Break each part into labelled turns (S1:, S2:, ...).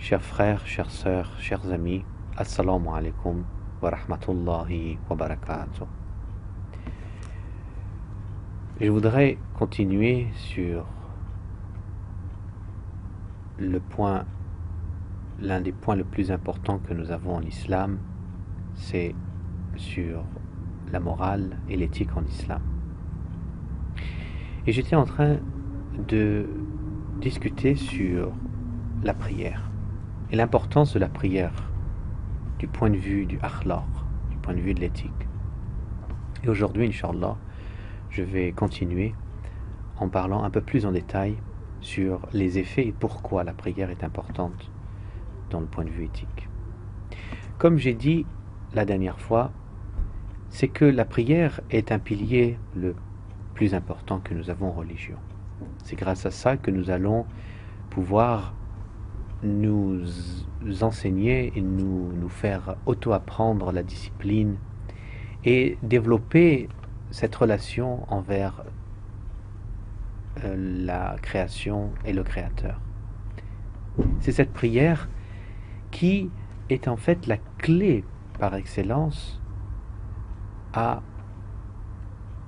S1: Chers frères, chères sœurs, chers amis, Assalamu alaikum wa rahmatullahi wa barakatuh. Je voudrais continuer sur l'un des points les plus importants que nous avons en islam, c'est sur la morale et l'éthique en islam. Et j'étais en train de discuter sur la prière et l'importance de la prière du point de vue du akhlaq, du point de vue de l'éthique. Et aujourd'hui, Inch'Allah, je vais continuer en parlant un peu plus en détail sur les effets et pourquoi la prière est importante dans le point de vue éthique. Comme j'ai dit la dernière fois, c'est que la prière est un pilier le plus important que nous avons en religion. C'est grâce à ça que nous allons pouvoir nous enseigner et nous faire auto-apprendre la discipline et développer cette relation envers la création et le Créateur. C'est cette prière qui est en fait la clé par excellence à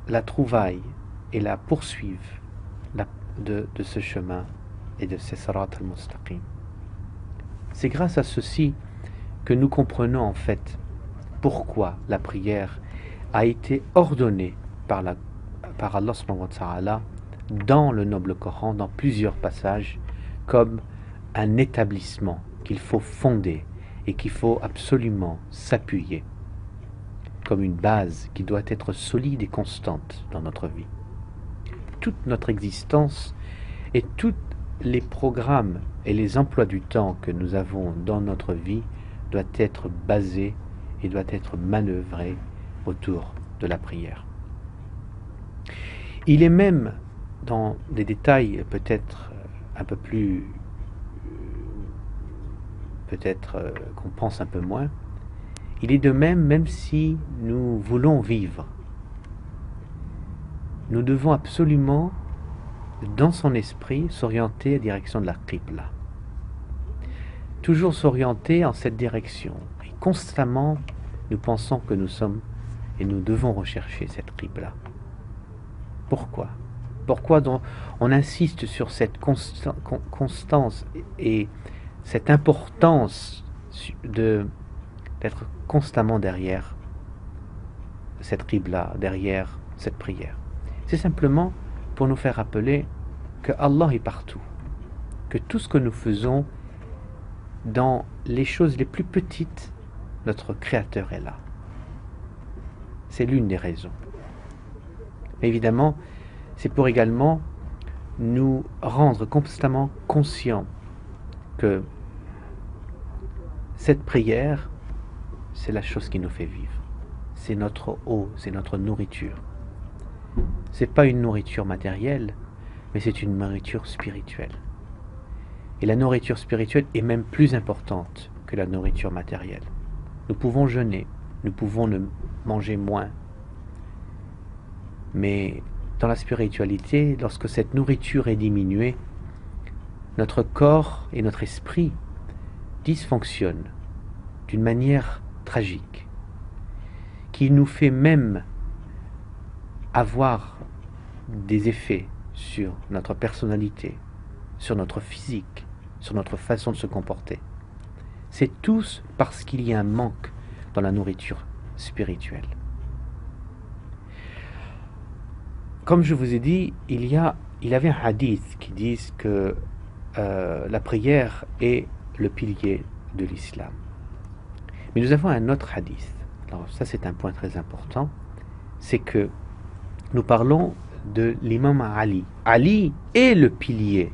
S1: la trouvaille et la poursuivre de ce chemin et de ces sirat al-mustaqim. C'est grâce à ceci que nous comprenons en fait pourquoi la prière a été ordonnée par Allah subhanahu wa ta'ala dans le noble Coran, dans plusieurs passages, comme un établissement qu'il faut fonder et qu'il faut absolument s'appuyer, comme une base qui doit être solide et constante dans notre vie. Toute notre existence et tous les programmes et les emplois du temps que nous avons dans notre vie doivent être basés et doivent être manœuvrés autour de la prière. Il est même dans des détails peut-être un peu plus, qu'on pense un peu moins, il est de même si nous voulons vivre, nous devons absolument, dans son esprit, s'orienter en direction de la Qibla. Toujours s'orienter en cette direction. Et constamment, nous pensons que nous sommes et nous devons rechercher cette Qibla. Pourquoi ? Pourquoi donc on insiste sur cette constance et cette importance d'être constamment derrière cette Qibla, derrière cette prière? C'est simplement pour nous faire rappeler que Allah est partout, que tout ce que nous faisons dans les choses les plus petites, notre Créateur est là. C'est l'une des raisons. Mais évidemment, c'est pour également nous rendre constamment conscients que cette prière, c'est la chose qui nous fait vivre. C'est notre eau, c'est notre nourriture. C'est pas une nourriture matérielle, mais c'est une nourriture spirituelle. Et la nourriture spirituelle est même plus importante que la nourriture matérielle. Nous pouvons jeûner, nous pouvons ne manger moins. Mais dans la spiritualité, lorsque cette nourriture est diminuée, notre corps et notre esprit dysfonctionnent d'une manière tragique, qui nous fait même avoir des effets sur notre personnalité, sur notre physique, sur notre façon de se comporter. C'est tous parce qu'il y a un manque dans la nourriture spirituelle. Comme je vous ai dit, il y avait un hadith qui dit que la prière est le pilier de l'islam. Mais nous avons un autre hadith. Alors ça, c'est un point très important. C'est que nous parlons de l'imam Ali. Ali est le pilier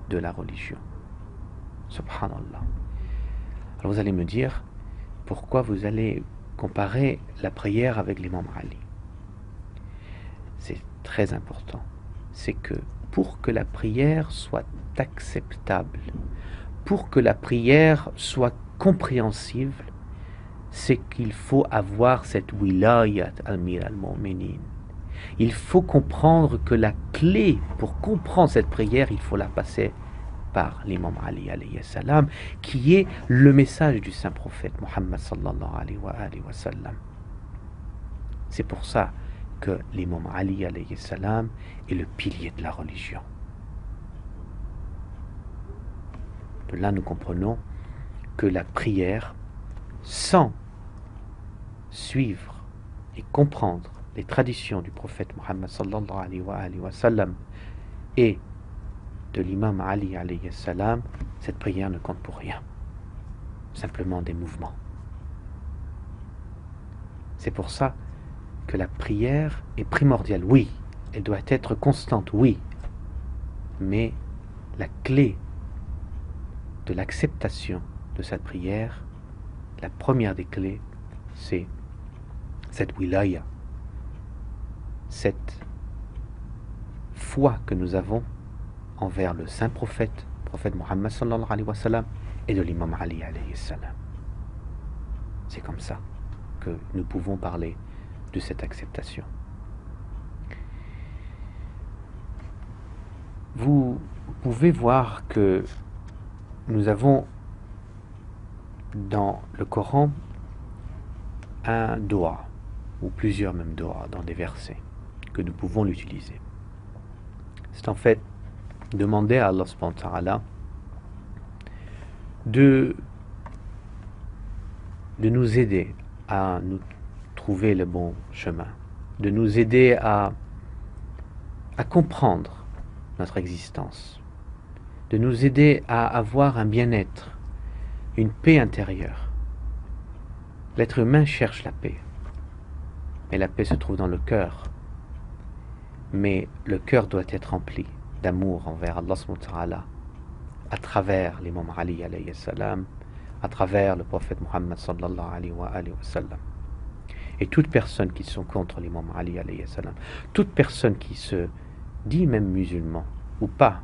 S1: de la religion. Subhanallah. Alors vous allez me dire, pourquoi vous allez comparer la prière avec l'imam Ali? C'est très important. C'est que pour que la prière soit acceptable, pour que la prière soit compréhensible, c'est qu'il faut avoir cette wilayat Amir al-Mu'minin. Il faut comprendre que la clé pour comprendre cette prière, il faut la passer par l'imam Ali alayhi salam, qui est le message du saint prophète Muhammad sallallahu alayhi wa sallam. C'est pour ça que l'imam Ali alayhi salam est le pilier de la religion. De là, nous comprenons que la prière, sans suivre et comprendre les traditions du prophète Muhammad sallallahu alayhi wa sallam et de l'imam Ali alayhi salam, cette prière ne compte pour rien. Simplement des mouvements. C'est pour ça que la prière est primordiale. Oui, elle doit être constante, oui. Mais la clé de l'acceptation de cette prière, la première des clés, c'est cette wilaya, cette foi que nous avons envers le saint prophète Muhammad sallallahu alayhi wa sallam et de l'imam Ali alayhi salam. C'est comme ça que nous pouvons parler de cette acceptation. Vous pouvez voir que nous avons dans le Coran un doa, ou plusieurs même doa dans des versets, que nous pouvons l'utiliser. C'est en fait demander à Allah subhanahu wa ta'ala de nous aider à nous trouver le bon chemin, de nous aider à comprendre notre existence, de nous aider à avoir un bien-être, une paix intérieure. L'être humain cherche la paix, mais la paix se trouve dans le cœur. Mais le cœur doit être rempli d'amour envers Allah subhanahu wa ta'ala à travers l'imam Ali alayhi salam, à travers le prophète Muhammad sallallahu alayhi wa sallam. Et toute personne qui sont contre l'imam Ali alayhi salam, toute personne qui se dit même musulman ou pas,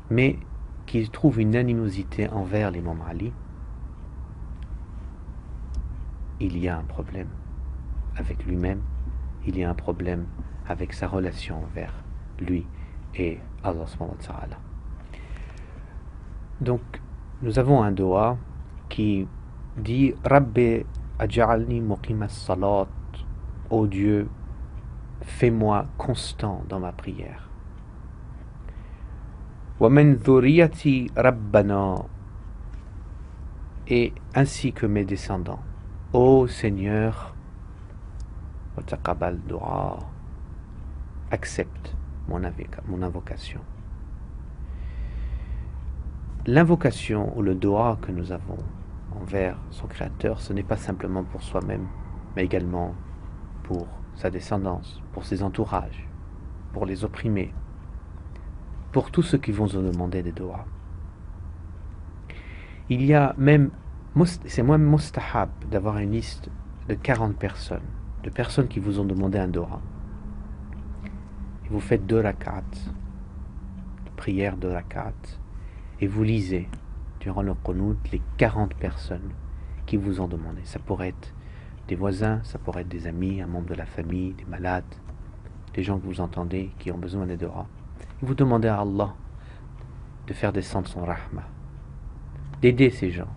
S1: mais qui trouve une animosité envers l'imam Ali, il y a un problème avec lui-même, il y a un problème avec sa relation envers lui et Allah subhanahu wa ta'ala. Donc, nous avons un doa qui dit Rabbi aj'alni muqima as-salat, ô Dieu, fais-moi constant dans ma prière. Wa min dhurriyyati rabbana, et ainsi que mes descendants. Ô Seigneur, wa taqabbal du'a, accepte mon invocation. L'invocation ou le doa que nous avons envers son Créateur, ce n'est pas simplement pour soi-même, mais également pour sa descendance, pour ses entourages, pour les opprimés, pour tous ceux qui vont nous demander des doas. Il y a même, c'est même mustahab d'avoir une liste de 40 personnes, de personnes qui vous ont demandé un doa. Et vous faites 2 rak'at, prière 2 rak'at, et vous lisez durant le qunut les 40 personnes qui vous ont demandé. Ça pourrait être des voisins, ça pourrait être des amis, un membre de la famille, des malades, des gens que vous entendez qui ont besoin des doigts. Et vous demandez à Allah de faire descendre son rahma, d'aider ces gens,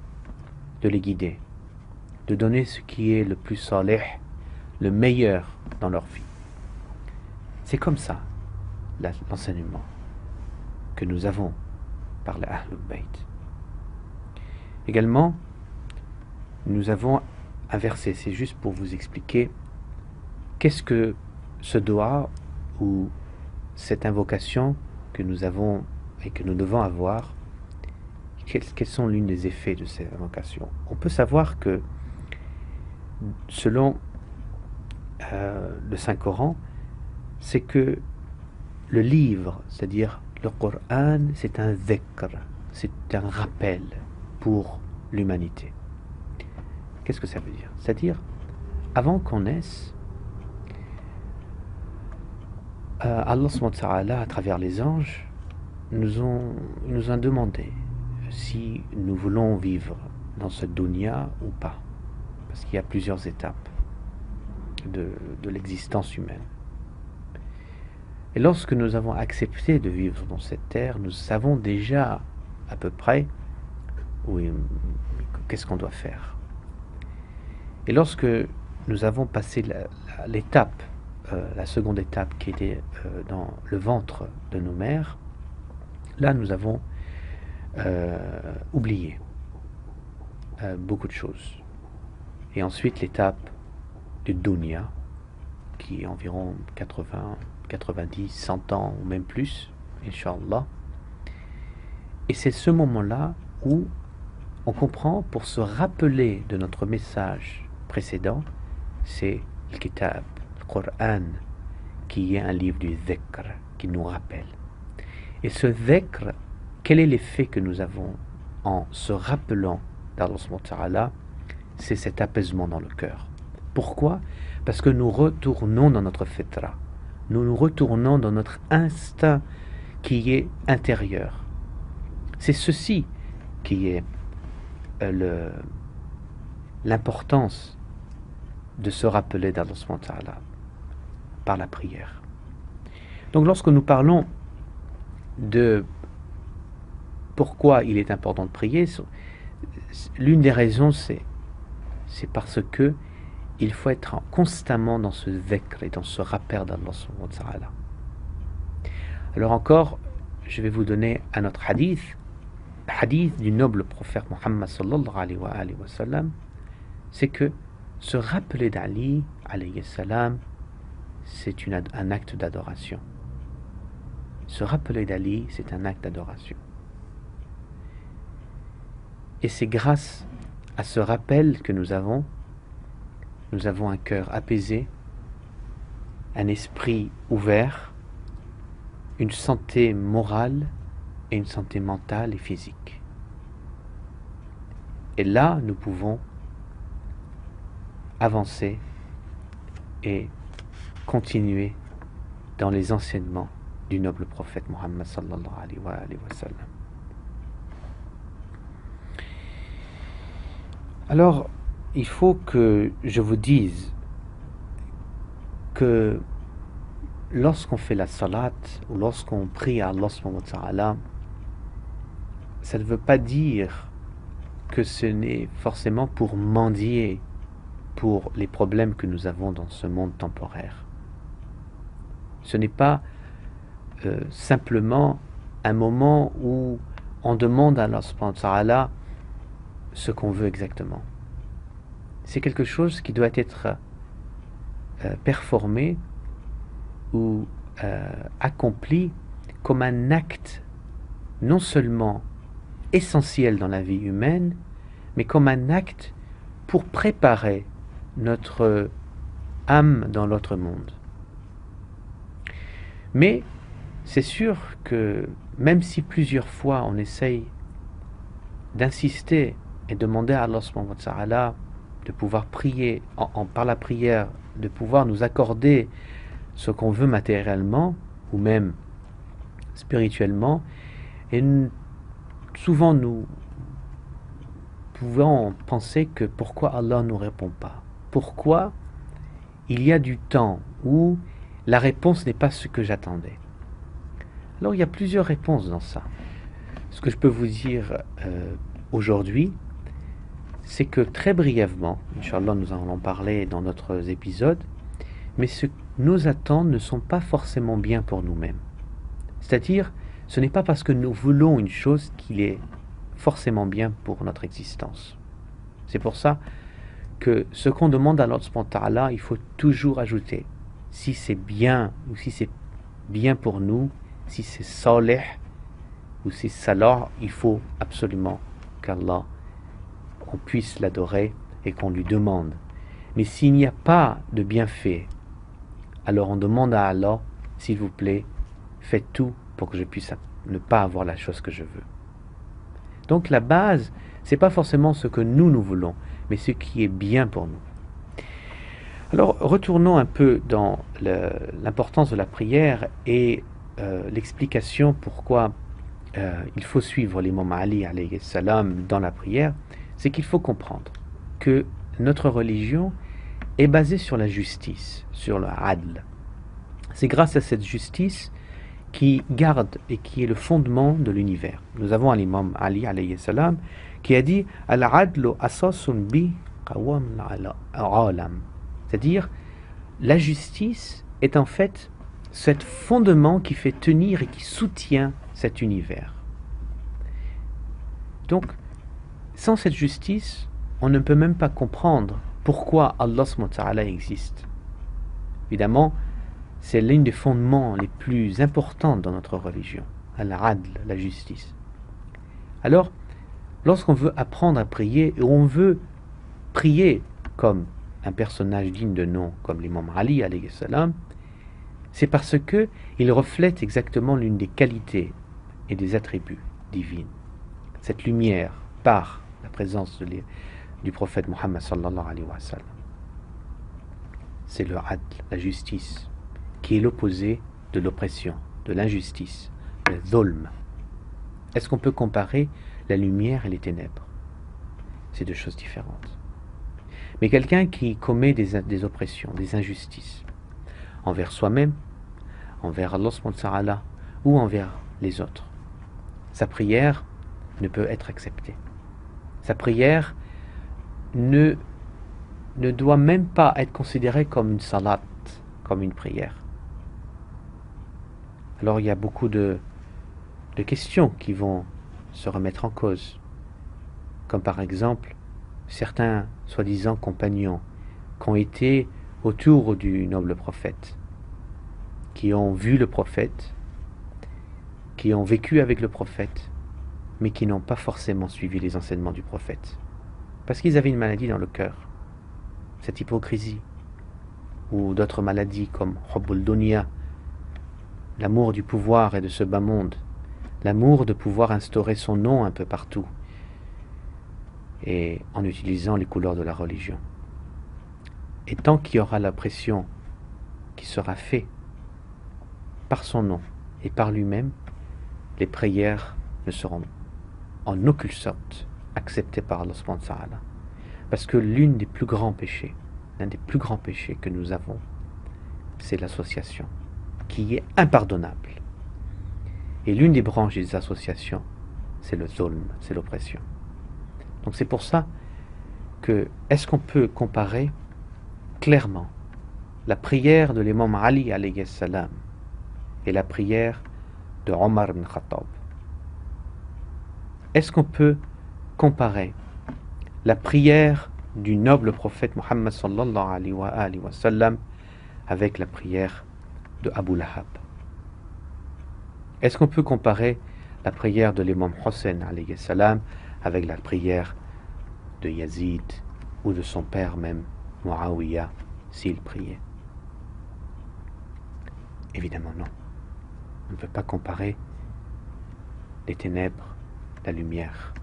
S1: de les guider, de donner ce qui est le plus salih, le meilleur dans leur vie. C'est comme ça l'enseignement que nous avons par les Ahlul Bayt. Également, nous avons un verset, c'est juste pour vous expliquer qu'est-ce que ce doa ou cette invocation que nous avons et que nous devons avoir, quels sont l'un des effets de cette invocation. On peut savoir que selon le Saint-Coran, c'est que le livre, c'est-à-dire le Coran, c'est un dhikr, c'est un rappel pour l'humanité. Qu'est-ce que ça veut dire? C'est-à-dire, avant qu'on naisse, Allah subhanahu wa ta'ala, à travers les anges, nous a demandé si nous voulons vivre dans ce dunya ou pas. Parce qu'il y a plusieurs étapes de l'existence humaine. Et lorsque nous avons accepté de vivre dans cette terre, nous savons déjà à peu près qu'est-ce qu'on doit faire. Et lorsque nous avons passé l'étape, la seconde étape qui était dans le ventre de nos mères, là nous avons oublié beaucoup de choses. Et ensuite l'étape du dunya, qui est environ 80, 90, 100 ans ou même plus, Inch'Allah. Et c'est ce moment-là où on comprend, pour se rappeler de notre message précédent, c'est le kitab, le Coran, qui est un livre du dhikr, qui nous rappelle. Et ce dhikr, quel est l'effet que nous avons en se rappelant d'Allah subhanahu wa ta'ala? C'est cet apaisement dans le cœur. Pourquoi? Parce que nous retournons dans notre fitra. Nous retournons dans notre instinct qui est intérieur. C'est ceci qui est l'importance de se rappeler d'Allah subhanahu wa ta'ala par la prière. Donc lorsque nous parlons de pourquoi il est important de prier, l'une des raisons c'est parce que il faut être constamment dans ce dhikr et dans ce rappel d'Allah subhanahu wa ta'ala. Alors encore, je vais vous donner un autre hadith du noble prophète Muhammad sallallahu alayhi wa sallam, c'est que se rappeler d'Ali alayhi salam, c'est un acte d'adoration. Se rappeler d'Ali, c'est un acte d'adoration. Et c'est grâce à ce rappel que nous avons un cœur apaisé, un esprit ouvert, une santé morale et une santé mentale et physique. Et là, nous pouvons avancer et continuer dans les enseignements du noble prophète Muhammad sallallahu alayhi wa sallam. Alors, il faut que je vous dise que lorsqu'on fait la salat ou lorsqu'on prie à Allah subhanahu wa ta'ala, ça ne veut pas dire que ce n'est forcément pour mendier pour les problèmes que nous avons dans ce monde temporaire. Ce n'est pas simplement un moment où on demande à Allah subhanahu wa ta'ala ce qu'on veut exactement. C'est quelque chose qui doit être performé ou accompli comme un acte non seulement essentiel dans la vie humaine, mais comme un acte pour préparer notre âme dans l'autre monde. Mais c'est sûr que même si plusieurs fois on essaye d'insister et demander à Allah subhanahu wa ta'ala de pouvoir prier, par la prière, de pouvoir nous accorder ce qu'on veut matériellement ou même spirituellement, et souvent nous pouvons penser que pourquoi Allah ne nous répond pas, pourquoi il y a du temps où la réponse n'est pas ce que j'attendais. Alors il y a plusieurs réponses dans ça. Ce que je peux vous dire aujourd'hui, c'est que très brièvement, Inch'Allah nous en allons parler dans d'autres épisodes, mais nos attentes ne sont pas forcément bien pour nous-mêmes. C'est-à-dire, ce n'est pas parce que nous voulons une chose qu'il est forcément bien pour notre existence. C'est pour ça que ce qu'on demande à Allah subhanahu wa ta'ala, il faut toujours ajouter, si c'est bien ou si c'est bien pour nous, si c'est salih ou si c'est salah, il faut absolument qu'Allah, qu'on puisse l'adorer et qu'on lui demande. Mais s'il n'y a pas de bienfait, alors on demande à Allah, s'il vous plaît, faites tout pour que je puisse ne pas avoir la chose que je veux. Donc la base, c'est pas forcément ce que nous voulons, mais ce qui est bien pour nous. Alors retournons un peu dans l'importance de la prière et l'explication pourquoi il faut suivre l'imam Ali alayhi salam dans la prière. C'est qu'il faut comprendre que notre religion est basée sur la justice, sur le adl. C'est grâce à cette justice qui garde et qui est le fondement de l'univers. Nous avons un imam Ali alayhi salam qui a dit Al-adlu asasun bi qawam al-alam. C'est-à-dire, la justice est en fait ce fondement qui fait tenir et qui soutient cet univers. Donc, sans cette justice, on ne peut même pas comprendre pourquoi Allah SWT existe. Évidemment, c'est l'un des fondements les plus importants dans notre religion, al-adl, la justice. Alors, lorsqu'on veut apprendre à prier, et on veut prier comme un personnage digne de nom, comme l'imam Ali, alayhi salam, c'est parce qu'il reflète exactement l'une des qualités et des attributs divines. Cette lumière par la présence du prophète Muhammad sallallahu alayhi wa sallam. C'est le adl, la justice, qui est l'opposé de l'oppression, de l'injustice, le dhulm. Est-ce qu'on peut comparer la lumière et les ténèbres? C'est deux choses différentes. Mais quelqu'un qui commet des oppressions, des injustices, envers soi-même, envers Allah subhanahu wa ta'ala, ou envers les autres, sa prière ne peut être acceptée. Sa prière ne doit même pas être considérée comme une salat, comme une prière. Alors il y a beaucoup de questions qui vont se remettre en cause, comme par exemple certains soi-disant compagnons qui ont été autour du noble prophète, qui ont vu le prophète, qui ont vécu avec le prophète, mais qui n'ont pas forcément suivi les enseignements du prophète, parce qu'ils avaient une maladie dans le cœur, cette hypocrisie, ou d'autres maladies comme Hubbul Dunya, l'amour du pouvoir et de ce bas monde, l'amour de pouvoir instaurer son nom un peu partout, et en utilisant les couleurs de la religion. Et tant qu'il y aura la pression qui sera faite par son nom et par lui-même, les prières ne seront en aucune sorte acceptées par Allah subhanahu wa ta'ala. Parce que l'un des plus grands péchés que nous avons, c'est l'association, qui est impardonnable. Et l'une des branches des associations, c'est le zulm, c'est l'oppression. Donc c'est pour ça que, est-ce qu'on peut comparer clairement la prière de l'imam Ali alayhi salam et la prière de Omar ibn Khattab? Est-ce qu'on peut comparer la prière du noble prophète Muhammad sallallahu alayhi wa sallam avec la prière de Abu Lahab? Est-ce qu'on peut comparer la prière de l'imam Hussein alayhi salam avec la prière de Yazid ou de son père même, Muawiyah, s'il priait? Évidemment non. On ne peut pas comparer les ténèbres, la lumière,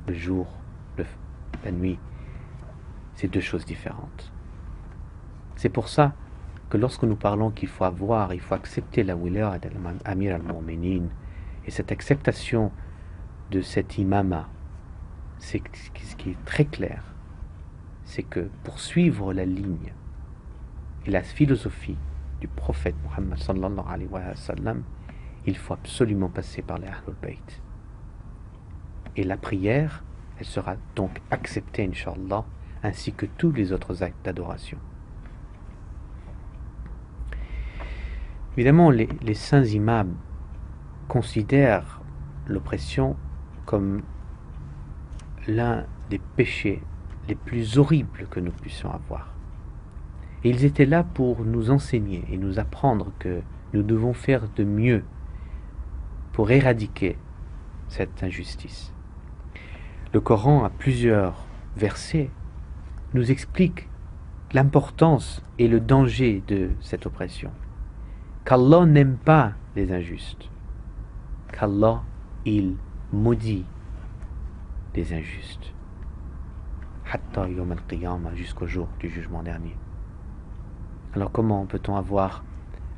S1: le jour, la nuit. C'est deux choses différentes. C'est pour ça que lorsque nous parlons qu'il faut accepter la wilaya d'Amir al-Mu'minin, et cette acceptation de cet imama, ce qui est très clair, c'est que pour suivre la ligne et la philosophie du prophète Muhammad sallallahu alayhi wa sallam, il faut absolument passer par les Ahlul Bayt. Et la prière, elle sera donc acceptée, Inch'Allah, ainsi que tous les autres actes d'adoration. Évidemment, les saints imams considèrent l'oppression comme l'un des péchés les plus horribles que nous puissions avoir. Et ils étaient là pour nous enseigner et nous apprendre que nous devons faire de mieux pour éradiquer cette injustice. Le Coran, à plusieurs versets, nous explique l'importance et le danger de cette oppression. Qu'Allah n'aime pas les injustes. Qu'Allah, il maudit les injustes. Hatta yawm al-qiyamah, jusqu'au jour du jugement dernier. Alors comment peut-on avoir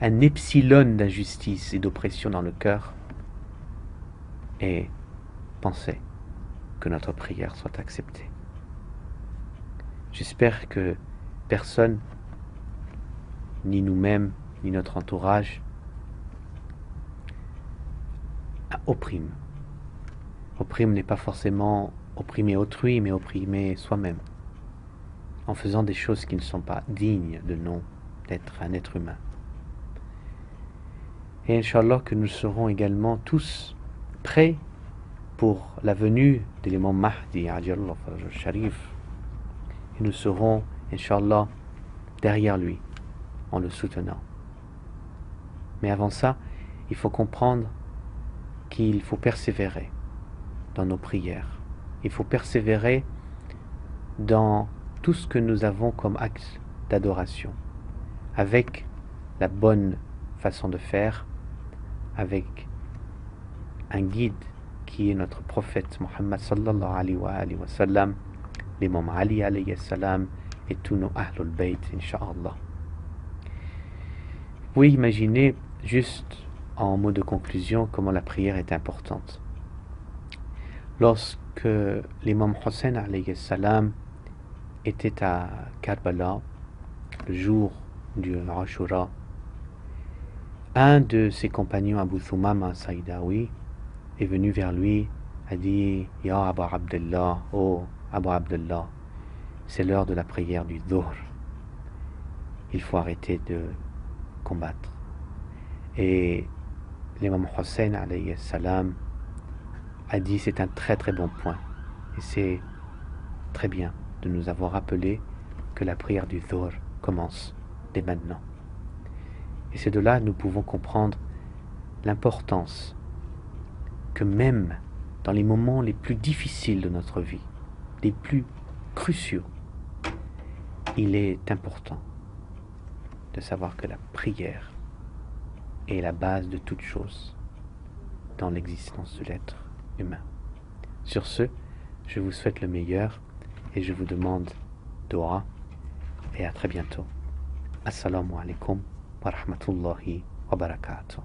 S1: un epsilon d'injustice et d'oppression dans le cœur et penser que notre prière soit acceptée? J'espère que personne, ni nous-mêmes, ni notre entourage opprime. Opprime n'est pas forcément opprimer autrui, mais opprimer soi-même, en faisant des choses qui ne sont pas dignes de nom d'être un être humain. Et Inch'Allah que nous serons également tous prêts pour la venue de l'imam Mahdi, Ajallahu Faraj al-Sharif. Et nous serons, Inch'Allah, derrière lui, en le soutenant. Mais avant ça, il faut comprendre qu'il faut persévérer dans nos prières. Il faut persévérer dans tout ce que nous avons comme acte d'adoration, avec la bonne façon de faire, avec un guide qui est notre prophète Muhammad sallallahu alayhi wa sallam, l'imam Ali alayhi salam et tous nos Ahlul Bayt, Inch'Allah. Vous pouvez imaginer, juste en mot de conclusion, comment la prière est importante. Lorsque l'imam Hussein alayhi salam était à Karbala, le jour du Ashura, un de ses compagnons, Abu Thumama Saïdawi, est venu vers lui, a dit « Ya Abu Abdullah, oh Abu Abdullah, c'est l'heure de la prière du Dhuhr. Il faut arrêter de combattre. » Et l'imam Hussein alayhi salam a dit « C'est un très très bon point. Et c'est très bien de nous avoir rappelé que la prière du Dhuhr commence dès maintenant. » Et c'est de là que nous pouvons comprendre l'importance que même dans les moments les plus difficiles de notre vie, les plus cruciaux, il est important de savoir que la prière est la base de toute chose dans l'existence de l'être humain. Sur ce, je vous souhaite le meilleur et je vous demande dua et à très bientôt. Assalamu alaikum wa rahmatullahi wa barakatuh.